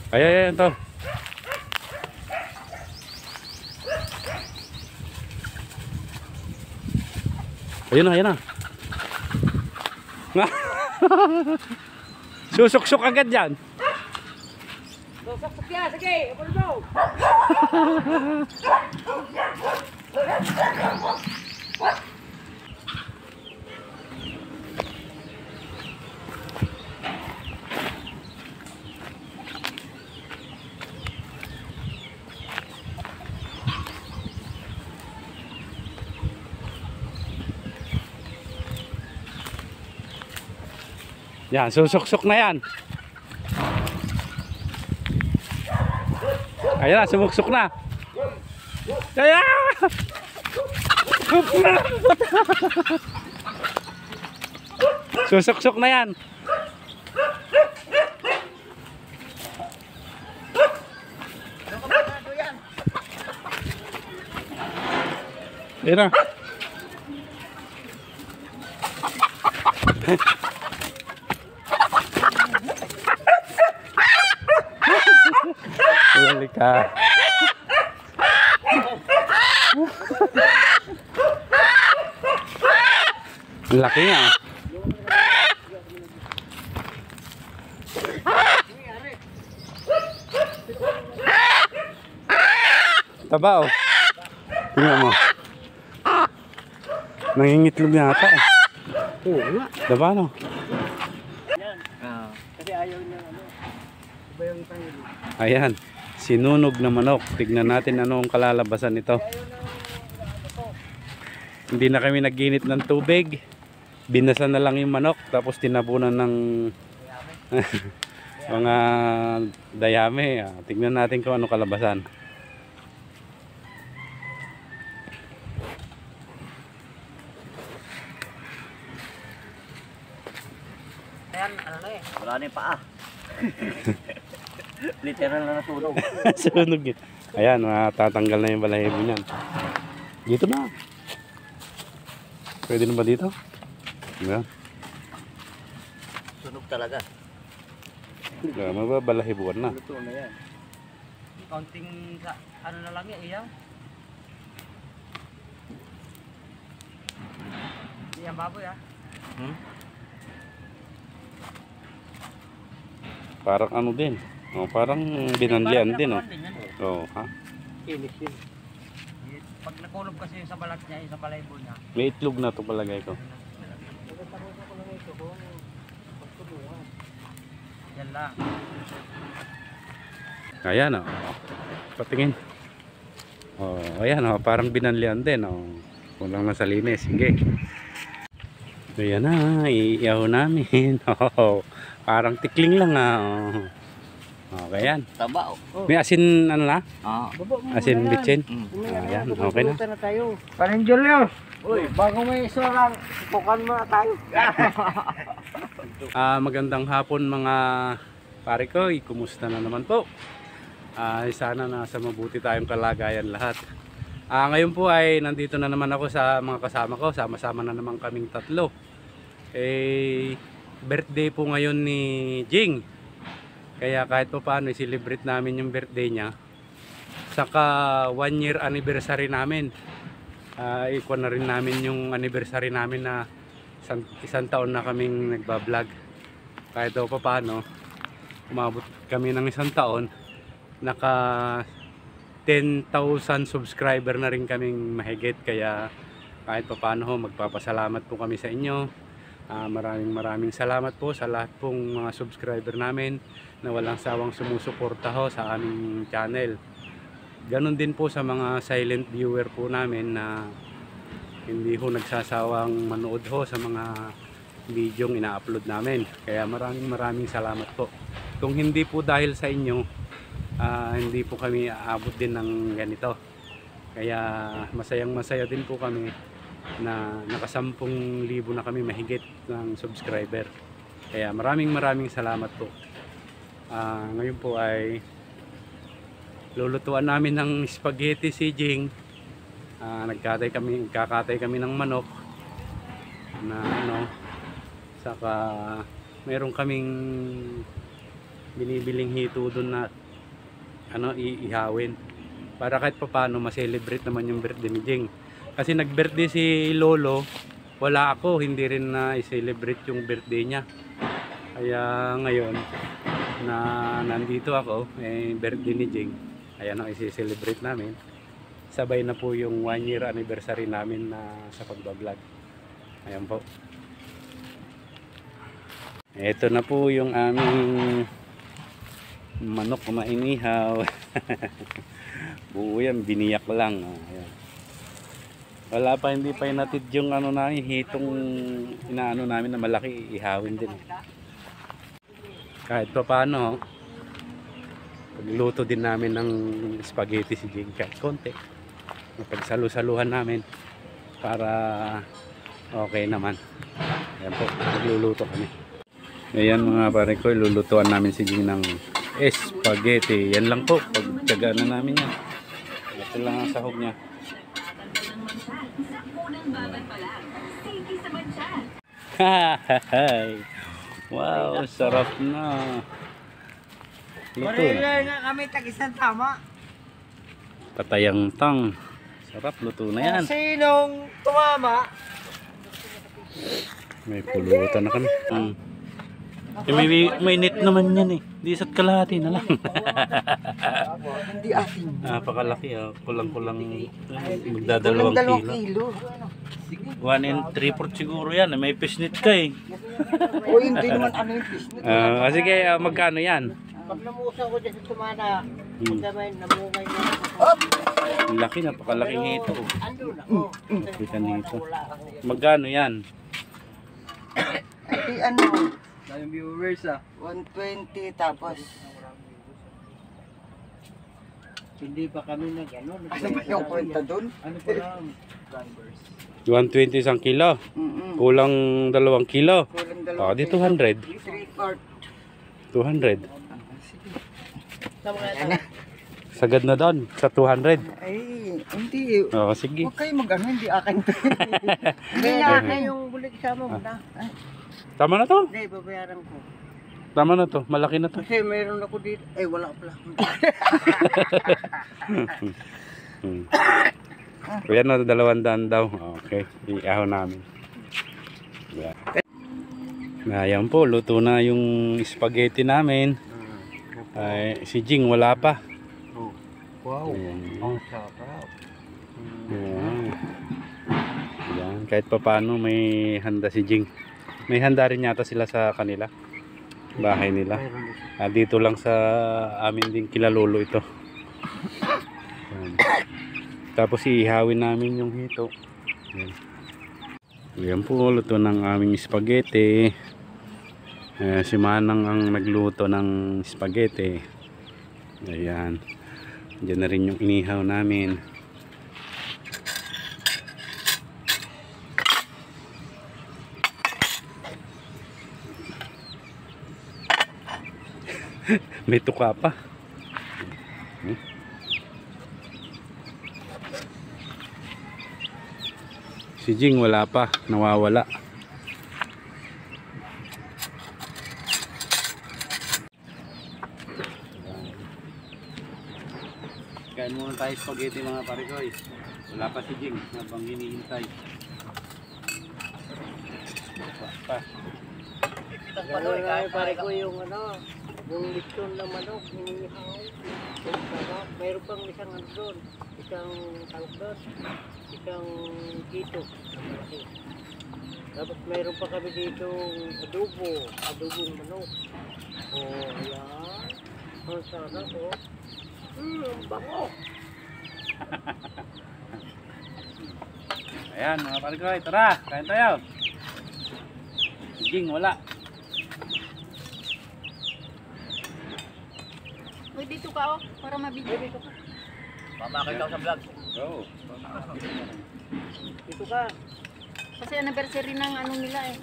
Ayan to. Ayun na. Susuk-suk agad yan. Susuk-suk yan, sige, upon mo. Yan, susuk-suk na yan. Ayan na, sumuksok na. Ayan! Susuk-suk na yan. Ayan na. Balik ka. Laki nga. Taba oh. Tingnan mo. Nangingitlog na ata eh. Oo nga. Taba no? Yan. Kasi ayaw niya ano. Iba yung tangil. Ayan. Sinunog na manok. Tignan natin anong kalalabasan nito. Hindi na kami naginit ng tubig. Binasan na lang yung manok. Tapos tinabunan ng mga dayame. Tignan natin kung anong kalabasan. Ayan, ano na eh. Wala na yung paa. Literal na nasunog. Sunog yun. Ayan, matatanggal na yung balahibo niyan. Dito na. Pwede na ba dito? Ayan. Sunog talaga. Mababalahibuan na. Luto na yan. Counting sa ano na lang yan, iyaw. Iyan baboy ah. Parang ano din. Oh, parang binanlian din oh. Oh, ha? Kinis yun. Pag nakulob kasi yung sa balat niya, yung sa balaybo niya. May itlog na to palagay ko. Yan lang. Ayan oh. Patingin. Oh, ayan oh, parang binanlian din oh. Kulang na sa linis. Sige. Ayan na, iiyaw namin. Oh, parang tikling lang ah. Okay yan. Taba oh. May asin ano na? Asin bitsin. Ayan, okay na. na tayo. Parang Julius. Uy, bago may isurang, pukan mo na tayo. Magandang hapon mga pare ko. Kumusta na naman po? Sana nasa mabuti tayong kalagayan lahat. Ngayon po ay nandito na naman ako sa mga kasama ko. Sama-sama na naman kaming tatlo. Birthday po ngayon ni Jing. Kaya kahit pa paano i-celebrate namin yung birthday niya. Saka 1 year anniversary namin. Ikuha na rin namin yung anniversary namin na isang taon na kaming nagbablog. Kahit pa paano umabot kami ng isang taon. Naka 10,000 subscriber na rin kaming mahigit. Kaya kahit pa paano magpapasalamat po kami sa inyo. Maraming salamat po sa lahat pong mga subscriber namin na walang sawang sumusuporta ho sa aming channel. Ganon din po sa mga silent viewer po namin na hindi ho nagsasawang manood ho sa mga video ina-upload namin. Kaya maraming salamat po. Kung hindi po dahil sa inyo, hindi po kami aabot din ng ganito. Kaya masaya din po kami na naka 10,000 na kami mahigit ng subscriber. Kaya maraming salamat po. Ngayon po ay lulutuan namin ng spaghetti si Jing. Kakatay kami ng manok na ano, saka meron kaming binibiling hito doon na iihawin. Para kahit papaano ma-celebrate naman yung birthday ni Jing. Kasi nag-birthday si Lolo, wala ako, hindi rin na i-celebrate yung birthday niya. Kaya ngayon na nandito ako, birthday ni Jing, ayan ang i-celebrate namin. Sabay na po yung 1 year anniversary namin na sa pagbablog. Ayan po. Ito na po yung aming manok na inihaw. Buo yan, biniyak lang. Ayan. Wala pa, hindi pa inatid yung namin, hitong inaano namin na malaki, ihawin din. Kahit pa paano, pagluto din namin ng spaghetti si Jing, kahit konti. Pagsalu-saluhan namin para okay naman. Ayan po, magluluto kami. Ayan mga pare ko, lulutuan namin si Jing ng spaghetti. Yan lang po, pagtyagaan na namin yan. Ito lang ang sahog niya. Wow, sarap na. Luto na. nga kami tag-isang tama. Patayang tang. Sarap, luto na yan. Sinong tumama? May pulutan na kami. May net naman yan eh. Di isa't kalahati na lang. Hindi atin. Napakalaki kulang-kulang magdadalawang kilo. 1 and 3/4 siguro yan. May fishnet ka eh. O hindi naman ano yung business. Sige, magkano yan? Pag namusa ko dyan sa tumana, pagkamay namungay na. Laki, napakalaking hito. Ando na ko. Napitan hito. Magkano yan? Ay ano? Dahil viewers 120 tapos. Hindi pa kami nag-ano. Ano ba yung kwenta doon? Ano pa lang? Drivers. 120 isang kilo. Kulang 2 kilo. Kulang 2. Di 200. 200. Sagad na doon sa 200. Ay, hindi. Sige. Huwag kayo mag-ano, hindi akin to. Hindi akin yung bulik sama mo na. Tama na to. Hindi, babayaran ko. Tama na to. Malaki na to. Kasi mayroon ako dito. Ay, wala pala. Kaya na 200 daw. Okay. Iihaw namin. Ayan po. Luto na yung spaghetti namin. Si Jing wala pa. Wow. Ang sarap. Ayan. Kahit pa paano may handa si Jing. May handa rin yata sila sa kanila. Bahay nila. Dito lang sa amin din kila Lolo ito. Tapos iihawin namin yung hito. Ayan po, luto ng aming spaghetti. Si Manang ang nagluto ng spaghetti. Ayan. Diyan na rin yung inihaw namin. May tuka pa. Si Jing wala pa, nawawala. Kain muna tayo spaghetti mga parikoy. Wala pa si Jing, habang hinihintay. Pa. Gano'n na pare ko yung yung lechon na manok, hinihaw. Mayroon pang isang doon, isang talok doon, isang dito. Tapos mayroon pa kami dito adobong manok. Ayan. Ang sarap ang bango. Ayan mga parikoy, tara, kain tayo. Si Jing wala. Uy, dito ka para mabigyan. Mamakita ko sa vlog. Oo. Dito ka. Kasi anniversary ng nila eh.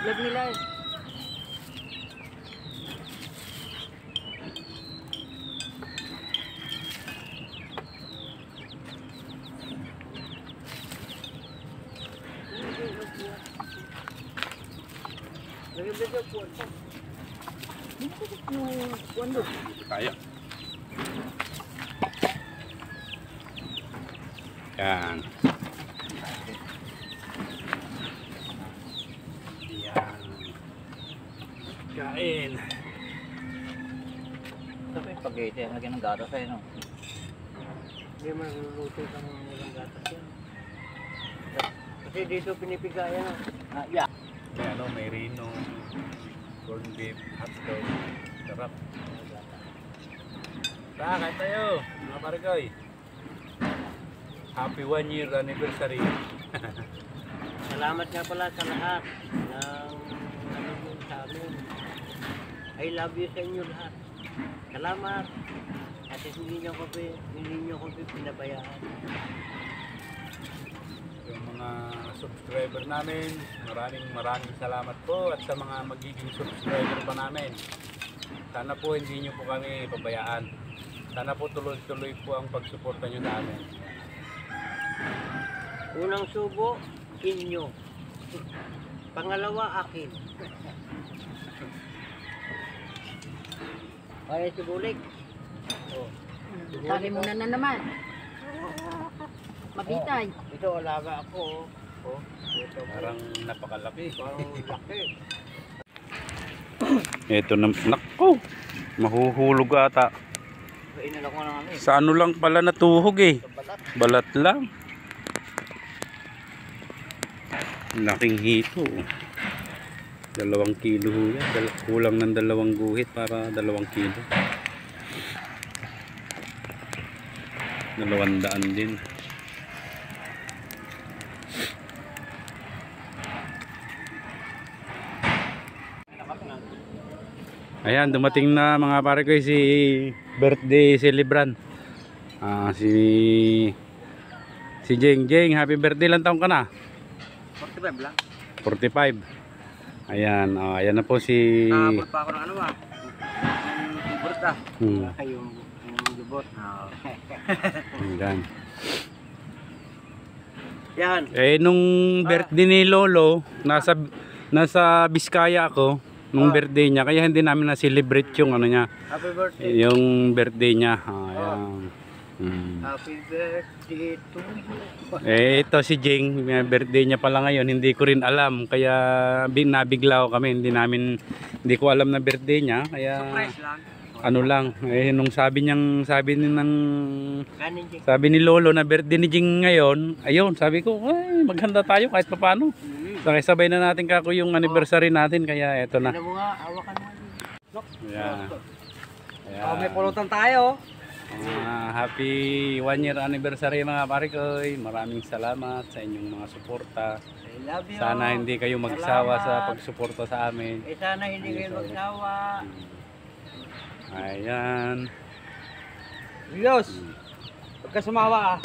Vlog nila eh. Nag-video po. Yung kuwando. Kaya. Yan. Yan. Kain. Ito pa yung spaghetti. Lagyan ng gatas eh, no? Hindi man luluto ka ng walang gatas yan. Kasi dito pinipigayan, no? Yeah. May ano, may rino, corned beef, hotdog. Sarap. Kain tayo, mga parikoy. Happy 1 year anniversary. Salamat nga pala sa lahat ng nanonood sa amin. I love you sa inyo lahat. Salamat. At hindi niyo ko pinabayaan. Yung mga subscriber namin, maraming salamat po, at sa mga magiging subscriber pa namin, sana po hindi nyo po kami pabayaan. Sana po tuloy-tuloy po ang pagsuporta nyo sa amin. Unang subo, inyo. Pangalawa, akin. Kaya si Bulik. Oh. Sabi mo na naman. Mabitay. Ito, alaga ako. Oh. Ito, Parang napakalaki. parang laki. Ito na, nako, mahuhulog ata. Inalak ko na kami. Sa ano lang pala natuhog eh. Sa balat. Balat lang. Laking hito. 2 kilo ho yan. Kulang ng 2 guhit para 2 kilo. 200 din. Ayan, dumating na mga pare ko si birthday celebrant. Si Jeng. Jeng, happy birthday, lang taong ka na? 45 lang. 45. Ayan, ayan na po si Nakabot pa ako ng ano ah. Yung burot ah. Yung gubot. Ayan. Yan. Nung birthday ni Lolo, nasa Biskaya ako nung birthday niya, kaya hindi namin na-celebrate yung ano niya, Happy birthday. yung birthday niya. Ayan. Happy birthday to you. Ito si Jing, birthday niya pala ngayon, hindi ko rin alam, kaya nabigla ko kami, hindi ko alam na birthday niya, kaya Surprise lang. ano lang, nung sabi ni Lolo na birthday ni Jing ngayon, ayun, sabi ko, ay, maghanda tayo kahit papaano. Sabay na natin kako yung anniversary natin, kaya eto na. Ano mo nga, awakan mo. Yeah. May pulutan tayo. Happy 1 year anniversary mga pare ko. Maraming salamat sa inyong mga suporta. I love you. Sana hindi kayo magsawa sa pagsuporta sa amin. Sana hindi kayo magsawa. Ayan. Diyos, pagka sumawa ah.